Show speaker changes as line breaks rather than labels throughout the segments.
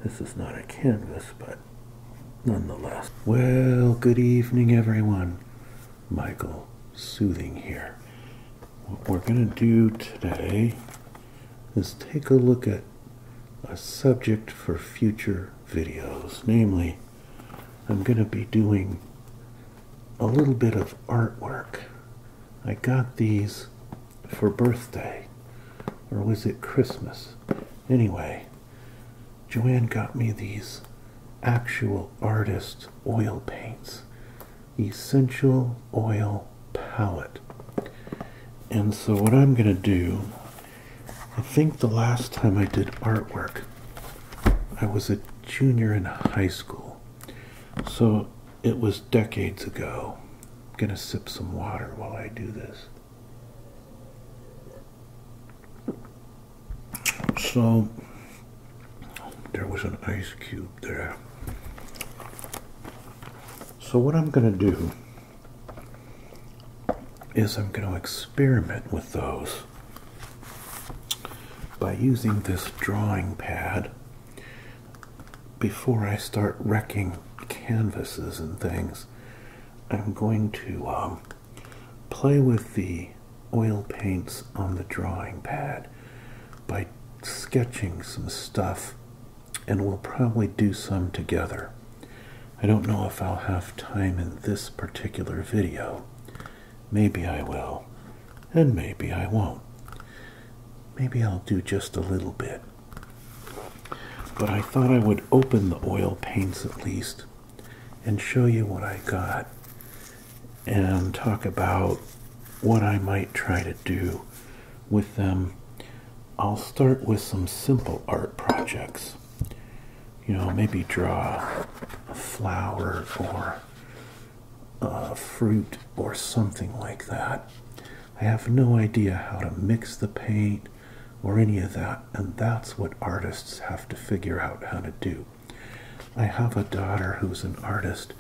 This is not a canvas, but nonetheless. Well, good evening, everyone. Michael Soothing here. What we're going to do today is take a look at a subject for future videos. Namely, I'm going to be doing a little bit of artwork. I got these for birthday, or was it Christmas? Anyway, Joanne got me these actual artist oil paints, essential oil palette. And so what I'm going to do, I think the last time I did artwork, I was a junior in high school. So it was decades ago. I'm going to sip some water while I do this. So there was an ice cube there. So what I'm going to do is I'm going to experiment with those by using this drawing pad before I start wrecking canvases and things. I'm going to play with the oil paints on the drawing pad by sketching some stuff, and we'll probably do some together. I don't know if I'll have time in this particular video. Maybe I will, and maybe I won't. Maybe I'll do just a little bit. But I thought I would open the oil paints at least and show you what I got and talk about what I might try to do with them. I'll start with some simple art projects. You know, maybe draw a flower or a fruit or something like that. I have no idea how to mix the paint or any of that, and that's what artists have to figure out how to do. I have a daughter who's an artist.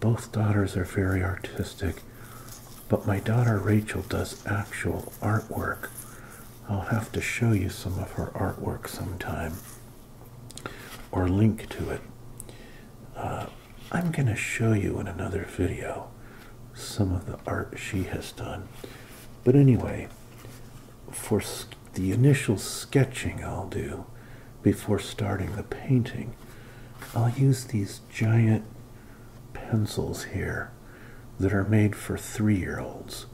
Both daughters are very artistic, but my daughter Rachel does actual artwork. I'll have to show you some of her artwork sometime, or link to it. I'm going to show you in another video some of the art she has done. But anyway, for the initial sketching I'll do before starting the painting, I'll use these giant pencils here that are made for 3-year-olds,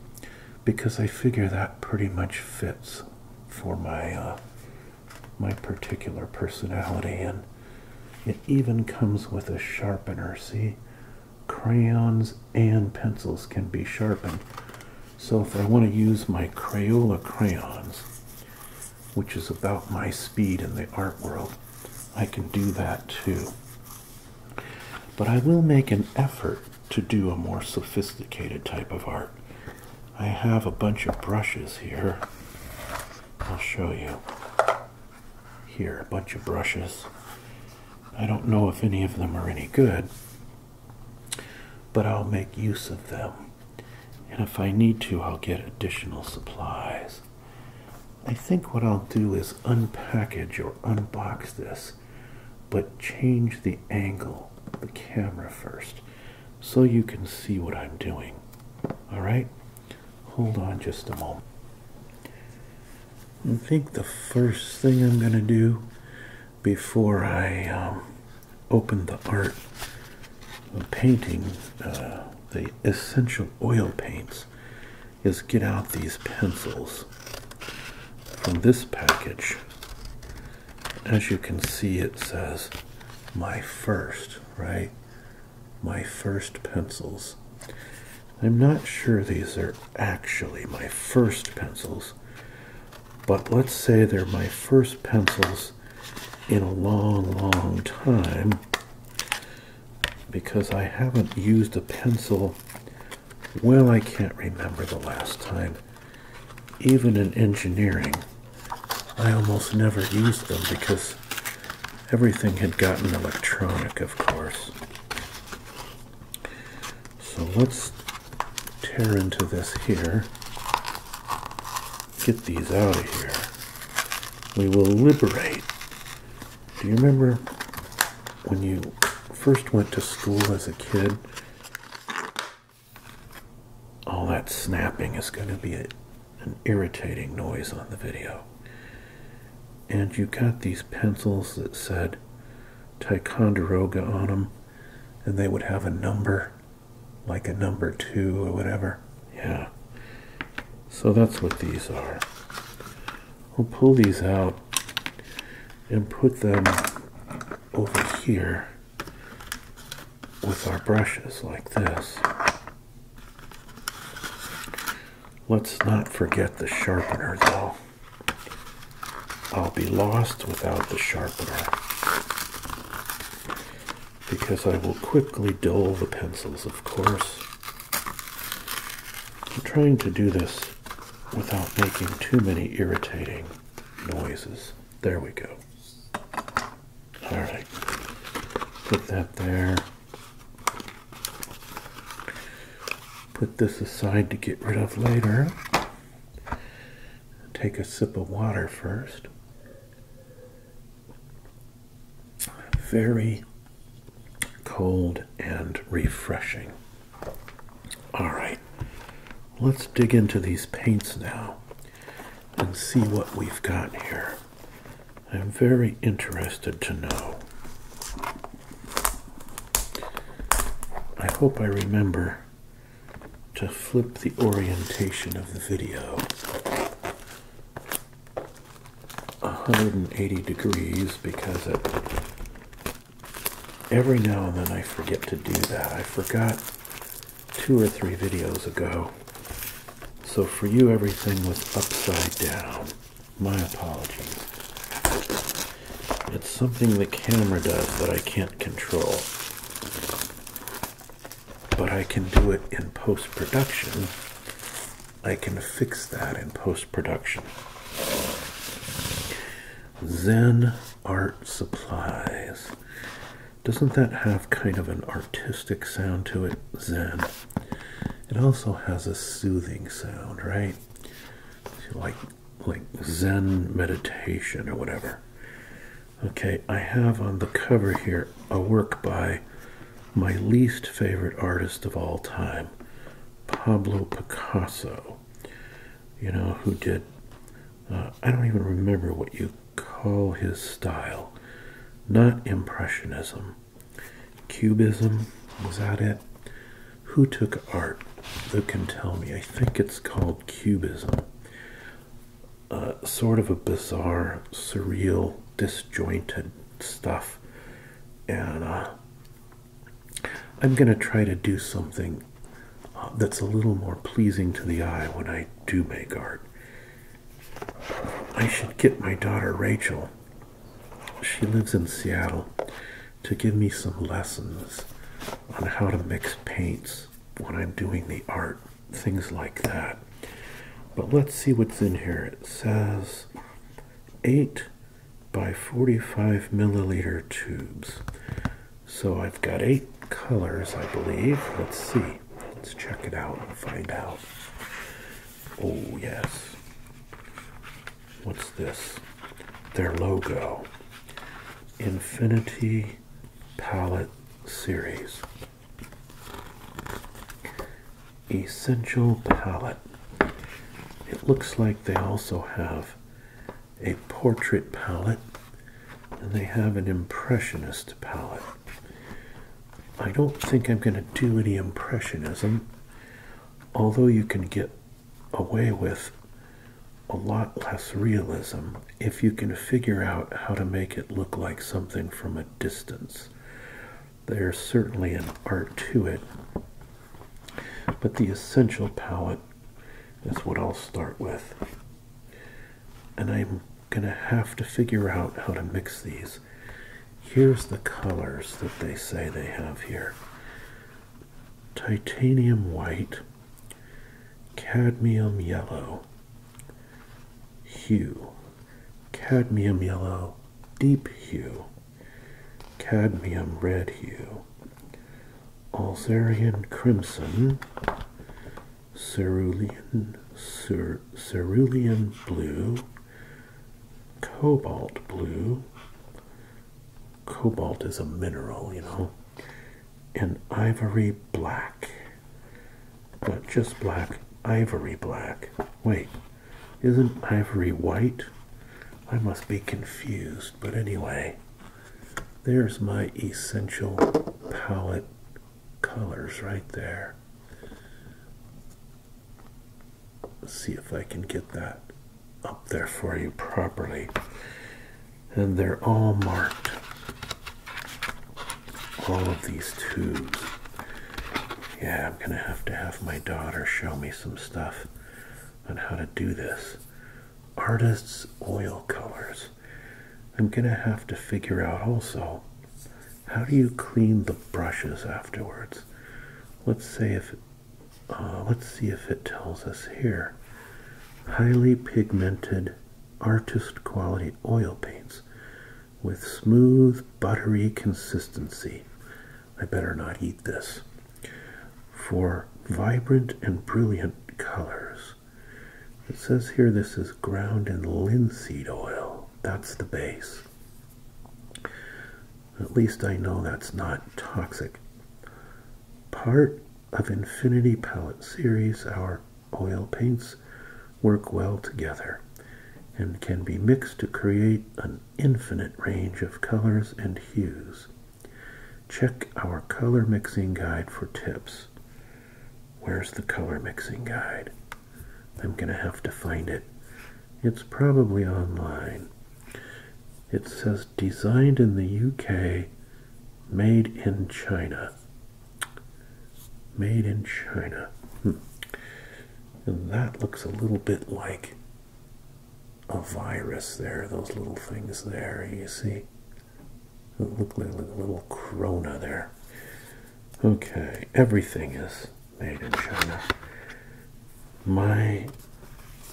because I figure that pretty much fits for my my particular personality. And it even comes with a sharpener. See, crayons and pencils can be sharpened. So if I want to use my Crayola crayons, which is about my speed in the art world, I can do that too. But I will make an effort to do a more sophisticated type of art. I have a bunch of brushes here. I'll show you. Here, a bunch of brushes. I don't know if any of them are any good, but I'll make use of them. And if I need to, I'll get additional supplies. I think what I'll do is unpackage or unbox this, but change the angle of the camera first, so you can see what I'm doing. Alright? Hold on just a moment. I think the first thing I'm going to do before I open the art of painting, the essential oil paints, is get out these pencils from this package. As you can see, it says my first, right? My first pencils. I'm not sure these are actually my first pencils, but let's say they're my first pencils in a long, long time, because I haven't used a pencil, well, I can't remember the last time. Even in engineering, I almost never used them because everything had gotten electronic, of course. So let's tear into this here. Get these out of here. We will liberate. Do you remember when you first went to school as a kid, all that snapping is going to be an irritating noise on the video. And you got these pencils that said Ticonderoga on them, and they would have a number, like a number 2 or whatever. Yeah. So that's what these are. We'll pull these out and put them over here with our brushes like this. Let's not forget the sharpener though. I'll be lost without the sharpener, because I will quickly dull the pencils, of course. I'm trying to do this without making too many irritating noises. There we go. Alright, put that there. Put this aside to get rid of later. Take a sip of water first. Very cold and refreshing. Alright, let's dig into these paints now and see what we've got here. I'm very interested to know. I hope I remember to flip the orientation of the video 180 degrees, because every now and then I forget to do that. I forgot 2 or 3 videos ago. So for you, everything was upside down. My apologies. It's something the camera does that I can't control. But I can do it in post-production. I can fix that in post-production. Zen Art Supplies. Doesn't that have kind of an artistic sound to it? Zen. It also has a soothing sound, right? Like Zen meditation or whatever. Okay, I have on the cover here a work by my least favorite artist of all time, Pablo Picasso. You know, who did, I don't even remember what you call his style. Not Impressionism. Cubism, was that it? Who took art? Who can tell me? I think it's called Cubism. Sort of a bizarre, surreal, disjointed stuff. And I'm going to try to do something that's a little more pleasing to the eye when I do make art. I should get my daughter Rachel, she lives in Seattle, to give me some lessons on how to mix paints when I'm doing the art, things like that. But let's see what's in here. It says 8 by 45 milliliter tubes. So I've got 8 colors, I believe. Let's see. Let's check it out and find out. Oh, yes. What's this? Their logo. Infinity Palette Series. Essential Palette. It looks like they also have a portrait palette, and they have an impressionist palette. I don't think I'm going to do any impressionism, although you can get away with a lot less realism if you can figure out how to make it look like something from a distance. There's certainly an art to it, but the essential palette is what I'll start with. And I'm going to have to figure out how to mix these. Here's the colors that they say they have here. Titanium white, cadmium yellow, hue, cadmium yellow, deep hue, cadmium red hue, Alzarian crimson, cerulean blue, cobalt blue, cobalt is a mineral, you know. And ivory black. Not just black, ivory black. Wait, isn't ivory white? I must be confused, but anyway, there's my essential palette colors right there. Let's see if I can get that up there for you properly. And they're all marked. All of these tubes. Yeah, I'm gonna have to have my daughter show me some stuff on how to do this. Artist's oil colors. I'm gonna have to figure out also, how do you clean the brushes afterwards? Let's see if it tells us here. Highly pigmented artist quality oil paints with smooth buttery consistency. I better not eat this. For vibrant and brilliant colors. It says here this is ground in linseed oil. That's the base. At least I know that's not toxic. Part of Infinity Palette series, our oil paints work well together and can be mixed to create an infinite range of colors and hues. Check our color mixing guide for tips. Where's the color mixing guide? I'm going to have to find it. It's probably online. It says designed in the UK, made in China. Made in China. And that looks a little bit like a virus there, those little things there, you see? It look like a little corona there. Okay, everything is made in China. My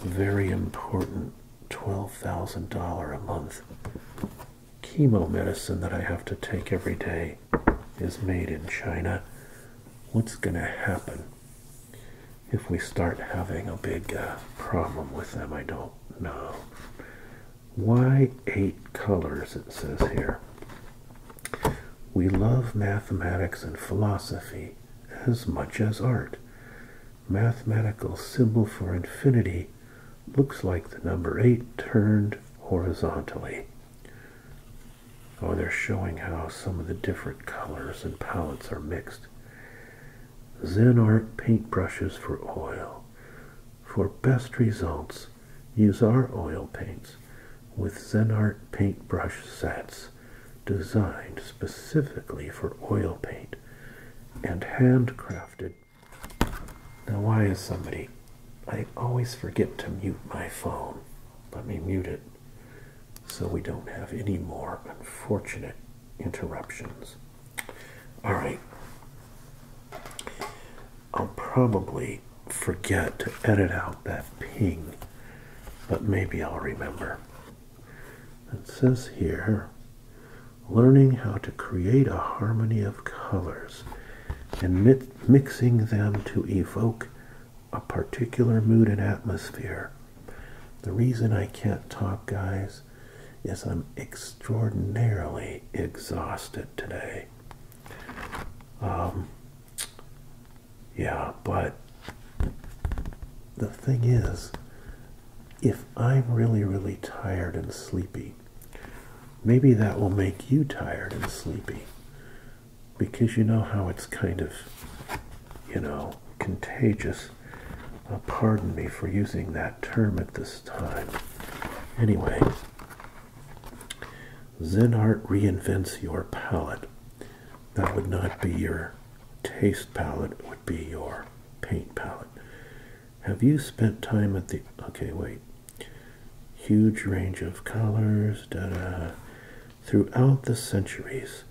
very important $12,000 a month chemo medicine that I have to take every day is made in China. What's going to happen if we start having a big problem with them? I don't know. Why 8 colors, it says here. We love mathematics and philosophy as much as art. Mathematical symbol for infinity looks like the number 8 turned horizontally. Oh, they're showing how some of the different colors and palettes are mixed. Zen Art paintbrushes for oil. For best results, use our oil paints with Zen Art paintbrush sets designed specifically for oil paint and handcrafted. Now, why is somebody... I always forget to mute my phone. Let me mute it so we don't have any more unfortunate interruptions. All right. I'll probably forget to edit out that ping, but maybe I'll remember. It says here, learning how to create a harmony of colors and mixing them to evoke a particular mood and atmosphere. The reason I can't talk, guys, is I'm extraordinarily exhausted today. Yeah, but the thing is, if I'm really, really tired and sleepy, maybe that will make you tired and sleepy. Because you know how it's kind of, contagious. Pardon me for using that term at this time. Anyway, Zen Art reinvents your palette. That would not be your taste palette, it would be your paint palette. Have you spent time at the... Okay, wait. Huge range of colors, throughout the centuries,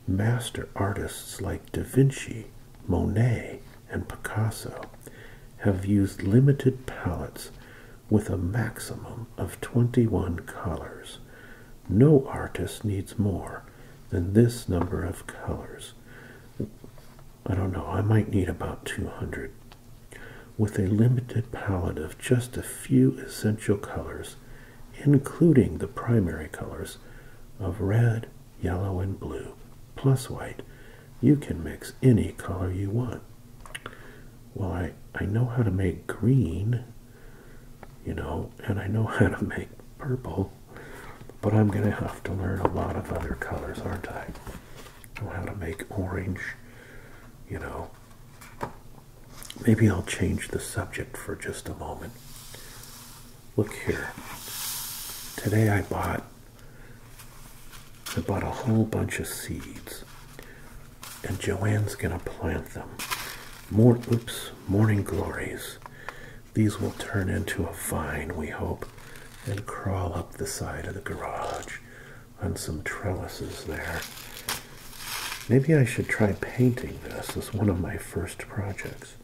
master artists like Da Vinci, Monet, and Picasso have used limited palettes with a maximum of 21 colors. No artist needs more than this number of colors. I don't know, I might need about 200. With a limited palette of just a few essential colors, including the primary colors of red, yellow and blue, plus white. You can mix any color you want. Well, I know how to make green, you know, and I know how to make purple, but I'm going to have to learn a lot of other colors, aren't I? I know how to make orange, you know. Maybe I'll change the subject for just a moment. Look here. Today I bought a whole bunch of seeds, and Joanne's gonna plant them. Morning glories. These will turn into a vine, we hope, and crawl up the side of the garage on some trellises there. Maybe I should try painting this as one of my first projects.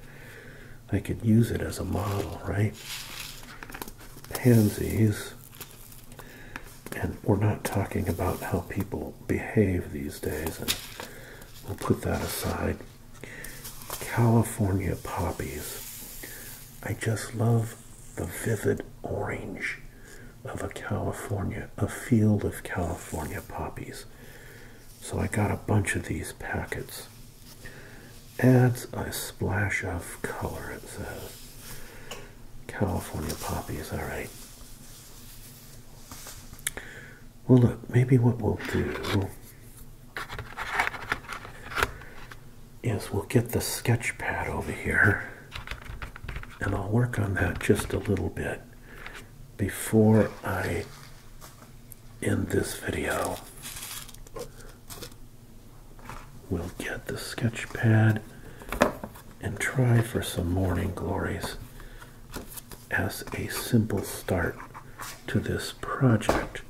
I could use it as a model, right? Pansies. And we're not talking about how people behave these days, and we'll put that aside. California poppies. I just love the vivid orange of a field of California poppies. So I got a bunch of these packets. Adds a splash of color, it says. California poppies, all right. Well, look, maybe what we'll do is we'll get the sketch pad over here, and I'll work on that just a little bit before I end this video. We'll get the sketch pad and try for some morning glories as a simple start to this project.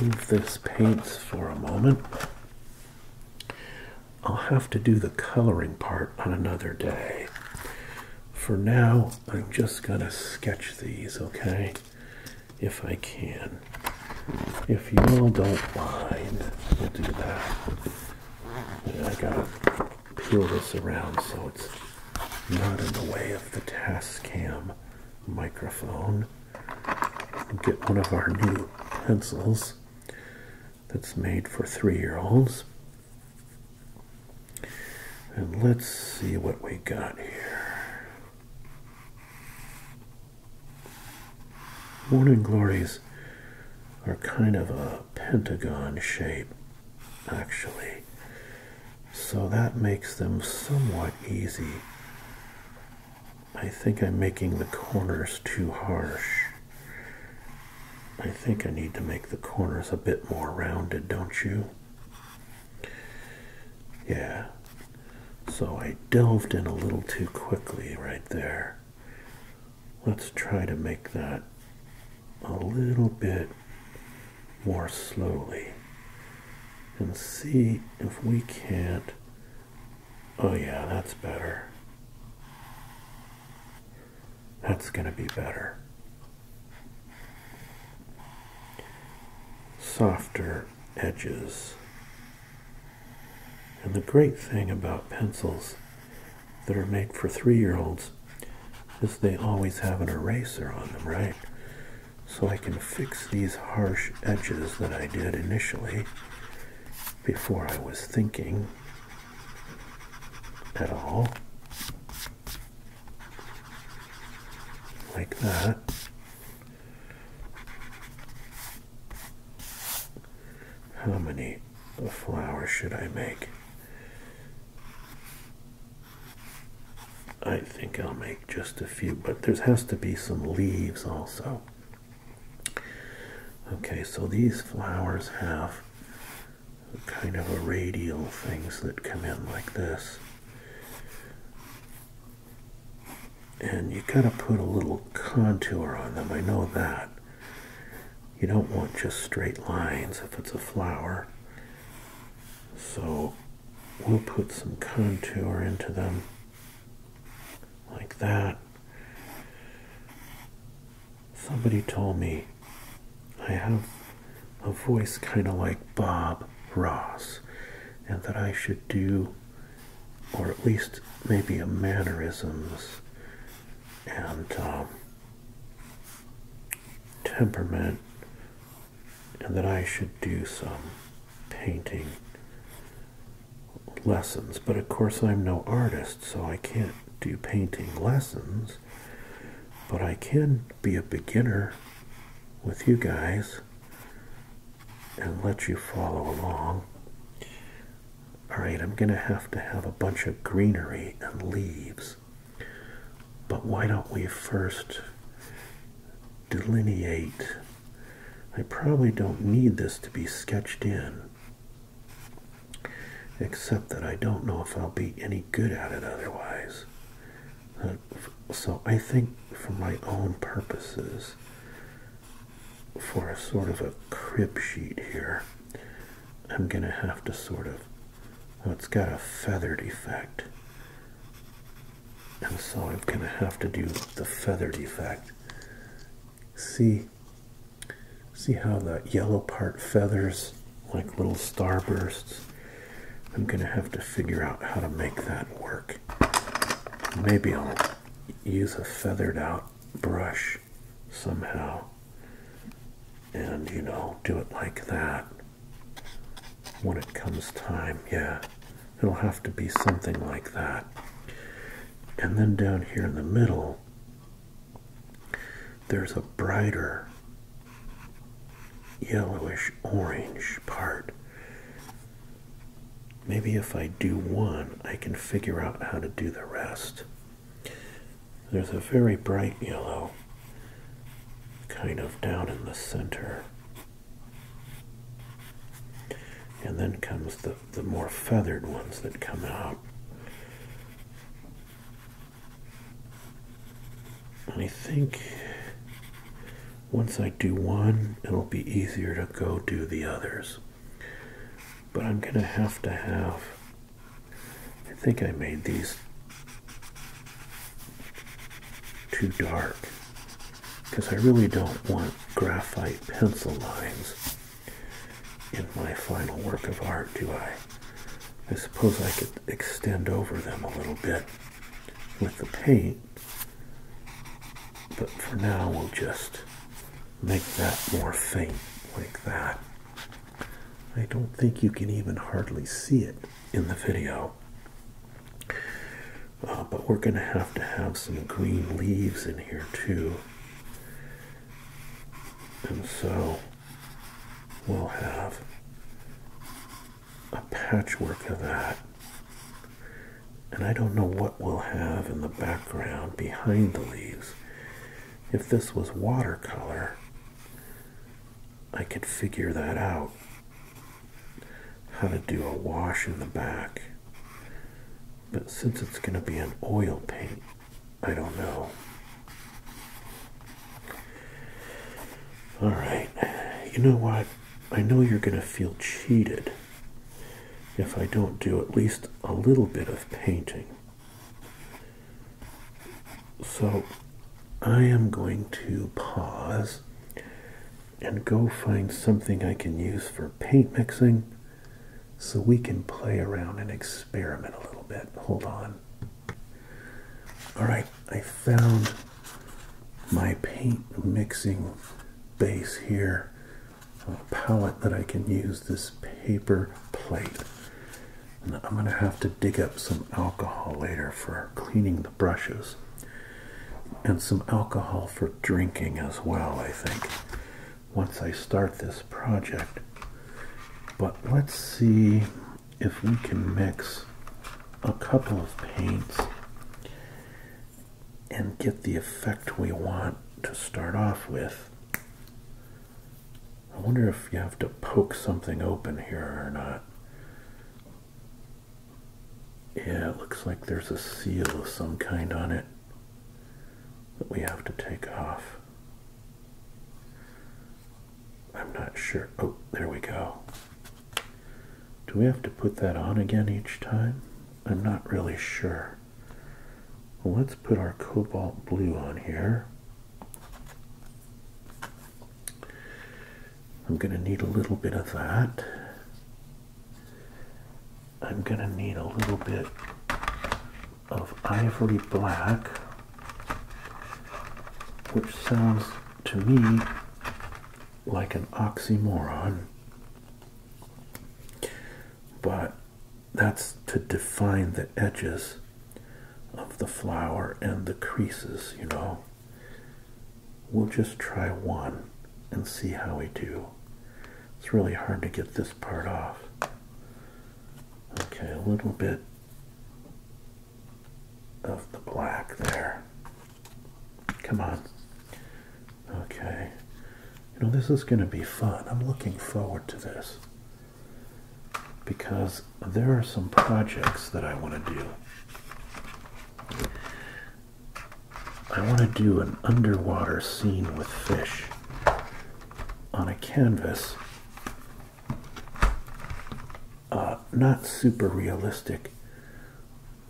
Remove this paints for a moment. I'll have to do the coloring part on another day. For now, I'm just going to sketch these, okay? If I can. If you all don't mind, we'll do that. I gotta peel this around so it's not in the way of the Tascam microphone. Get one of our new pencils that's made for 3-year-olds. And let's see what we got here. Morning glories are kind of a pentagon shape, actually. So that makes them somewhat easy. I think I'm making the corners too harsh. I think I need to make the corners a bit more rounded, don't you? Yeah. So I delved in a little too quickly right there. Let's try to make that a little bit more slowly and see if we can't. Oh yeah, that's better. That's gonna be better. Softer edges. And the great thing about pencils that are made for 3-year-olds is they always have an eraser on them, right? So I can fix these harsh edges that I did initially before I was thinking at all. Like that. How many flowers should I make? I think I'll make just a few, but there has to be some leaves also. Okay, so these flowers have kind of a radial things that come in like this. And you gotta put a little contour on them, I know that. You don't want just straight lines if it's a flower. So we'll put some contour into them like that. Somebody told me I have a voice kind of like Bob Ross, and that I should do, or at least maybe a mannerisms and temperament, and that I should do some painting lessons, but of course I'm no artist, so I can't do painting lessons, but I can be a beginner with you guys and let you follow along. Alright, I'm going to have a bunch of greenery and leaves, but why don't we first delineate? I probably don't need this to be sketched in, except that I don't know if I'll be any good at it otherwise. So I think for my own purposes, for a sort of a crib sheet here, I'm going to have to sort of, well, it's got a feathered effect. And so I'm going to have to do the feathered effect. See how the yellow part feathers like little starbursts? I'm going to have to figure out how to make that work. Maybe I'll use a feathered out brush somehow and, you know, do it like that when it comes time. Yeah, it'll have to be something like that. And then down here in the middle, there's a brighter yellowish orange part. Maybe if I do one, I can figure out how to do the rest. There's a very bright yellow kind of down in the center. And then comes the more feathered ones that come out. And I think once I do one, it'll be easier to go do the others. But I'm going to have, I think I made these too dark, because I really don't want graphite pencil lines in my final work of art, do I? I suppose I could extend over them a little bit with the paint, but for now we'll just make that more faint like that. I don't think you can even hardly see it in the video. But we're going to have some green leaves in here too. And so we'll have a patchwork of that. And I don't know what we'll have in the background behind the leaves. If this was watercolor, I could figure that out. How to do a wash in the back. But since it's going to be an oil paint, I don't know. Alright, you know what? I know you're going to feel cheated if I don't do at least a little bit of painting. So I am going to pause and go find something I can use for paint mixing so we can play around and experiment a little bit. Hold on. Alright, I found my paint mixing base here, a palette that I can use, this paper plate. And I'm going to have to dig up some alcohol later for cleaning the brushes, and some alcohol for drinking as well, I think, once I start this project. But let's see if we can mix a couple of paints and get the effect we want to start off with. I wonder if you have to poke something open here or not. Yeah, it looks like there's a seal of some kind on it that we have to take off. I'm not sure. Oh, there we go. Do we have to put that on again each time? I'm not really sure. Well, let's put our cobalt blue on here. I'm going to need a little bit of that. I'm going to need a little bit of ivory black, which sounds to me like an oxymoron. but that's to define the edges of the flower and the creases, you know. We'll just try one and see how we do. It's really hard to get this part off. Okay, a little bit of the black there. Come on. Okay. You know, this is going to be fun. I'm looking forward to this, because there are some projects that I want to do. I want to do an underwater scene with fish on a canvas. Not super realistic,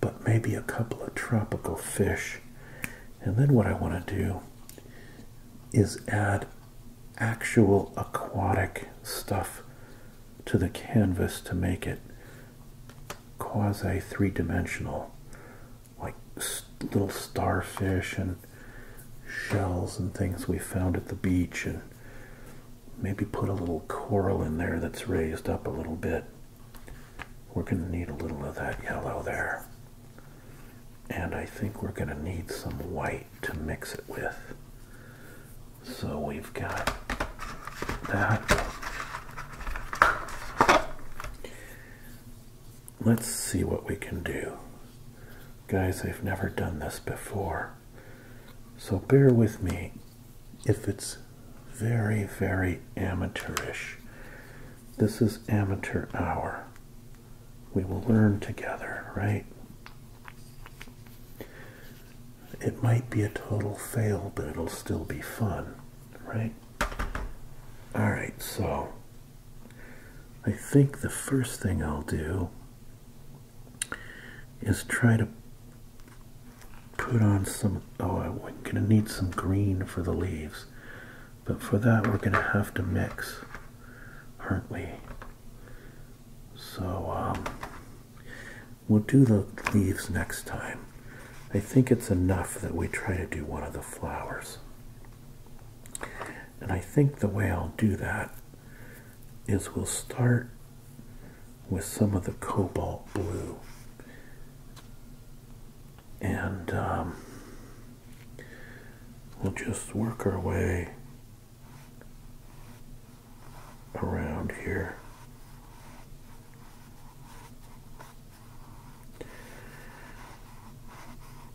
but maybe a couple of tropical fish. And then what I want to do is add actual aquatic stuff to the canvas to make it quasi three-dimensional, like little starfish and shells and things we found at the beach, and maybe put a little coral in there that's raised up a little bit. We're going to need a little of that yellow there, and I think we're going to need some white to mix it with. So we've got that. Let's see what we can do. Guys, I've never done this before, so bear with me if it's very, very amateurish. This is amateur hour. We will learn together, right? It might be a total fail, but it'll still be fun, right? Alright, so I think the first thing I'll do is try to put on some, I'm going to need some green for the leaves, but for that we're going to have to mix, aren't we? So we'll do the leaves next time. I think it's enough that we try to do one of the flowers. And I think the way I'll do that is we'll start with some of the cobalt blue. And we'll just work our way around here.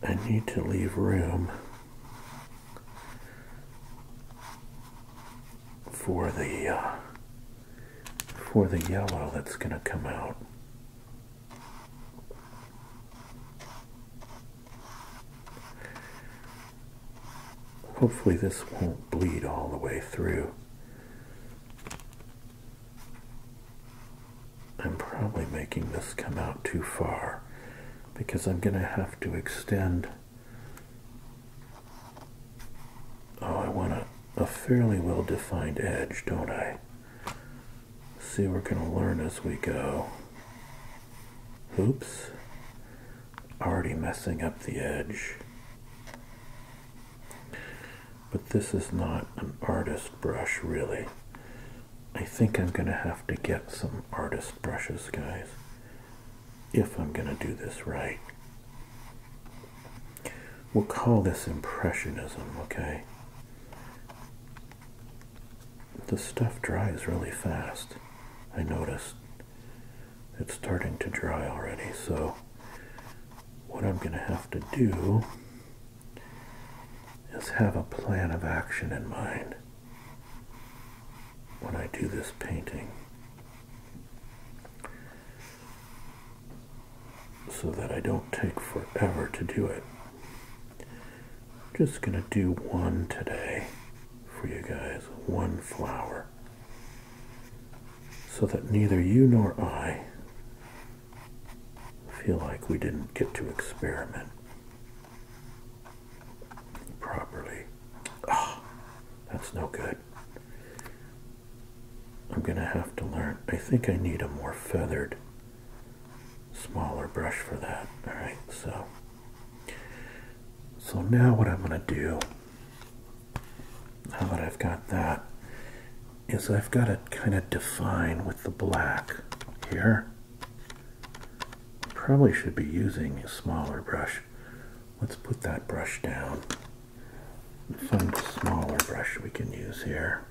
I need to leave room for the yellow that's going to come out. Hopefully this won't bleed all the way through. I'm probably making this come out too far, because I'm going to have to extend. Oh, I want a fairly well-defined edge, don't I? See, we're going to learn as we go. Oops. Already messing up the edge. But this is not an artist brush, really. I think I'm going to have to get some artist brushes, guys, if I'm going to do this right. We'll call this Impressionism, okay? The stuff dries really fast. I noticed it's starting to dry already, so what I'm going to have to do is have a plan of action in mind when I do this painting, so that I don't take forever to do it. I'm just going to do one today for you guys, one flower, so that neither you nor I feel like we didn't get to experiment properly. Oh, that's no good. I'm going to have to learn. I think I need a more feathered, smaller brush for that. Alright, so now what I'm going to do, now that I've got that, is I've got to kind of define with the black here. probably should be using a smaller brush. Let's put that brush down and find a smaller brush we can use here.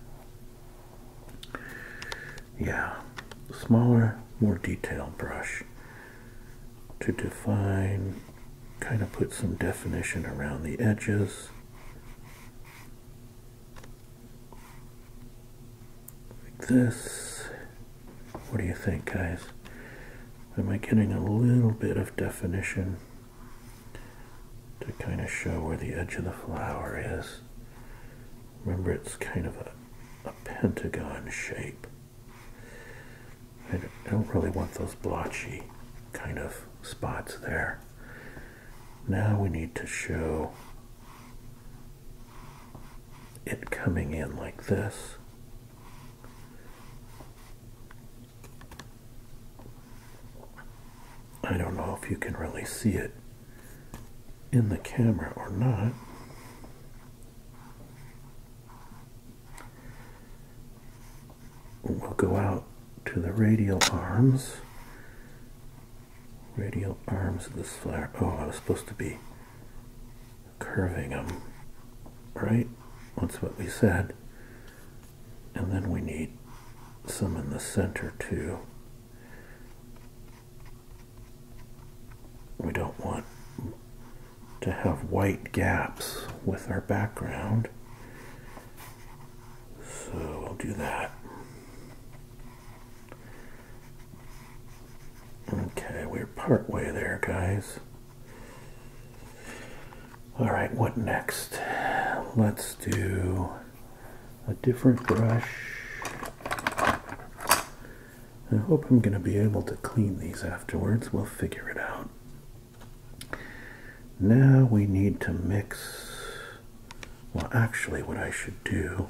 Yeah, smaller, more detailed brush to define, kind of put some definition around the edges. Like this. What do you think, guys? Am I getting a little bit of definition to kind of show where the edge of the flower is? Remember, it's kind of a pentagon shape. I don't really want those blotchy kind of spots there. Now we need to show it coming in like this. I don't know if you can really see it in the camera or not. We'll go out to the radial arms. Radial arms of this flower. Oh, I was supposed to be curving them, right? That's what we said. And then we need some in the center too. We don't want to have white gaps with our background, so we'll do that. Okay, we're part way there, guys. Alright, what next? Let's do a different brush. I hope I'm going to be able to clean these afterwards. We'll figure it out. Now we need to mix. Well, actually what I should do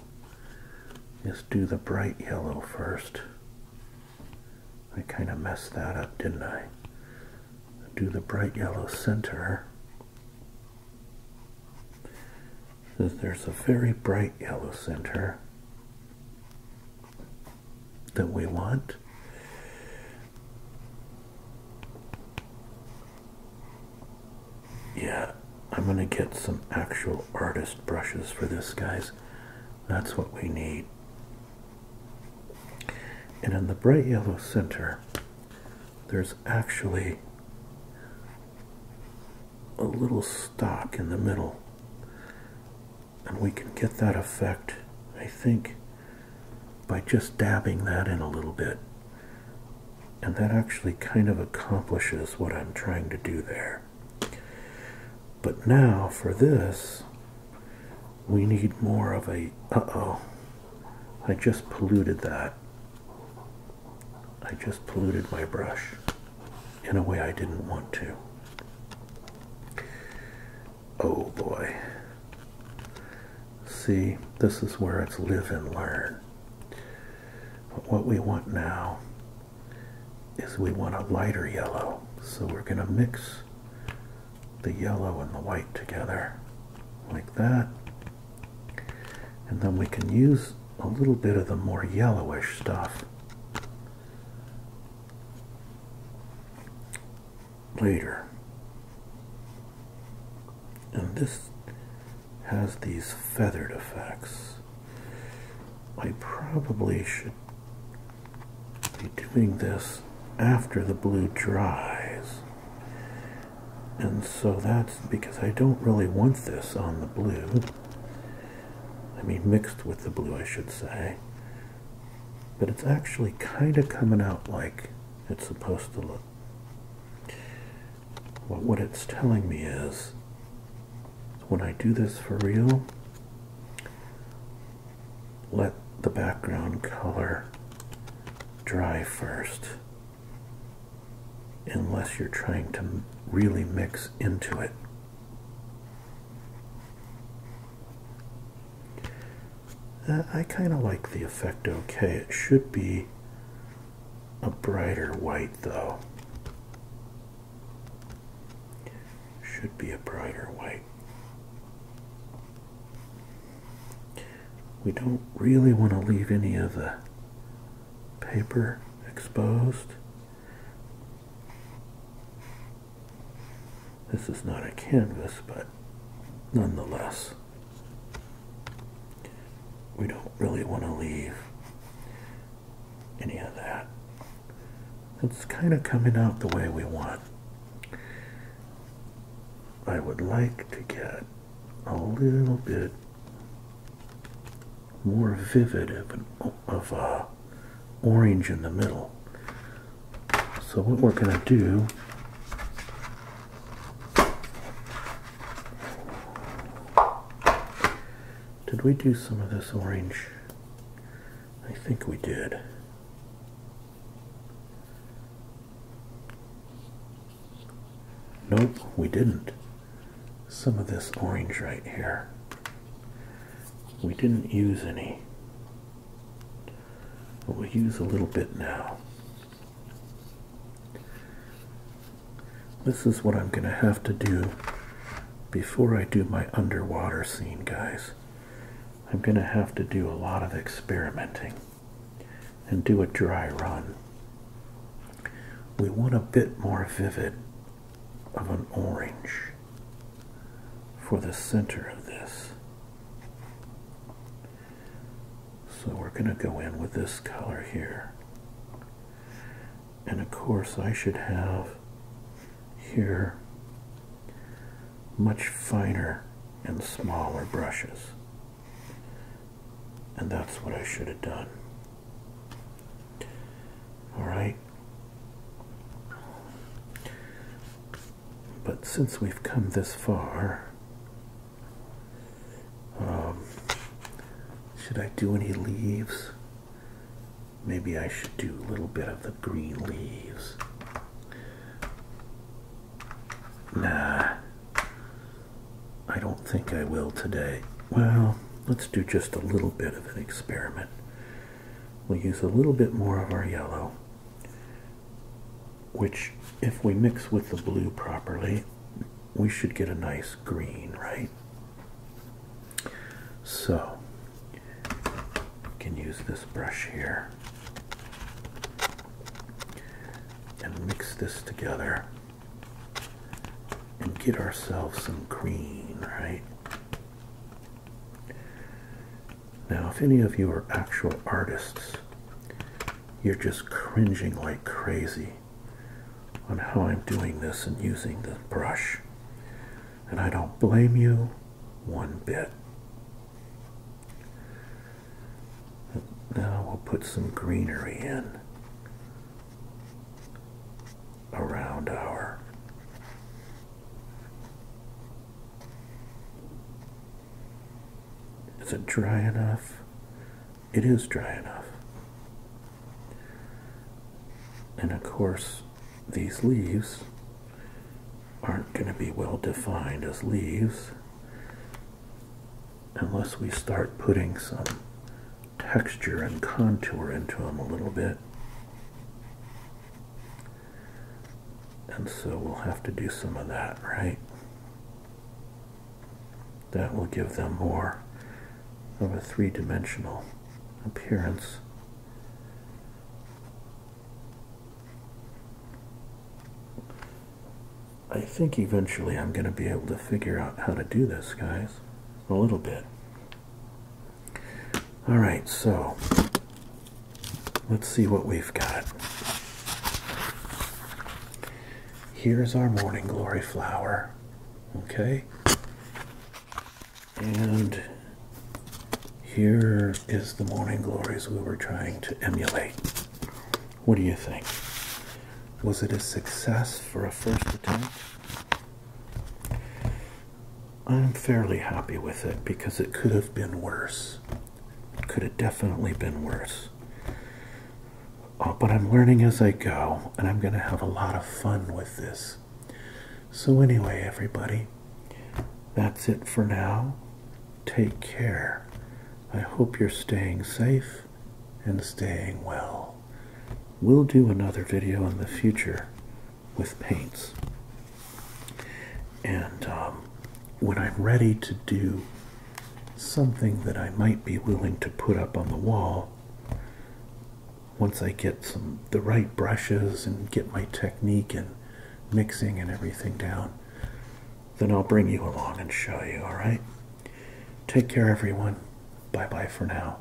is do the bright yellow first. I kind of messed that up, didn't I? Do the bright yellow center. So there's a very bright yellow center that we want. Yeah, I'm going to get some actual artist brushes for this, guys. That's what we need. And in the bright yellow center, there's actually a little stalk in the middle. And we can get that effect, I think, by just dabbing that in a little bit. And that actually kind of accomplishes what I'm trying to do there. But now for this, we need more of a, uh-oh, I just polluted that. I just polluted my brush in a way I didn't want to. Oh boy. See, this is where it's live and learn. But what we want now is we want a lighter yellow. So we're going to mix the yellow and the white together like that. And then we can use a little bit of the more yellowish stuff later. And this has these feathered effects. I probably should be doing this after the blue dries. And so that's because I don't really want this on the blue. I mean, mixed with the blue, I should say. But it's actually kind of coming out like it's supposed to look. What it's telling me is, when I do this for real, let the background color dry first, unless you're trying to really mix into it. I kind of like the effect okay. It should be a brighter white though. Should be a brighter white. We don't really want to leave any of the paper exposed. This is not a canvas, but nonetheless, we don't really want to leave any of that. It's kind of coming out the way we want. I would like to get a little bit more vivid of orange in the middle. So what we're going to do did we do some of this orange? I think we did. Nope, we didn't. Some of this orange right here. We didn't use any. But we'll use a little bit now. This is what I'm going to have to do before I do my underwater scene, guys. I'm going to have to do a lot of experimenting and do a dry run. We want a bit more vivid of an orange for the center of this. So we're going to go in with this color here. And of course I should have here much finer and smaller brushes. And that's what I should have done. Alright. But since we've come this far, should I do any leaves? Maybe I should do a little bit of the green leaves. Nah, I don't think I will today. Well, let's do just a little bit of an experiment. We'll use a little bit more of our yellow, which if we mix with the blue properly, we should get a nice green, right? So, we can use this brush here and mix this together and get ourselves some green, right? Now, if any of you are actual artists, you're just cringing like crazy on how I'm doing this and using this brush. And I don't blame you one bit. Now we'll put some greenery in around our Is it dry enough? It is dry enough. And of course, these leaves aren't going to be well defined as leaves unless we start putting some texture and contour into them a little bit. And so we'll have to do some of that, right? That will give them more of a three-dimensional appearance. I think eventually I'm going to be able to figure out how to do this, guys. A little bit. Alright, so let's see what we've got. Here's our morning glory flower. Okay? And here is the morning glories we were trying to emulate. What do you think? Was it a success for a first attempt? I'm fairly happy with it because it could have been worse. It could have definitely been worse. But I'm learning as I go, and I'm going to have a lot of fun with this. So anyway, everybody, that's it for now. Take care. I hope you're staying safe and staying well. We'll do another video in the future with paints. And when I'm ready to do something that I might be willing to put up on the wall, once I get the right brushes and get my technique and mixing and everything down, then I'll bring you along and show you, all right? Take care, everyone. Bye-bye for now.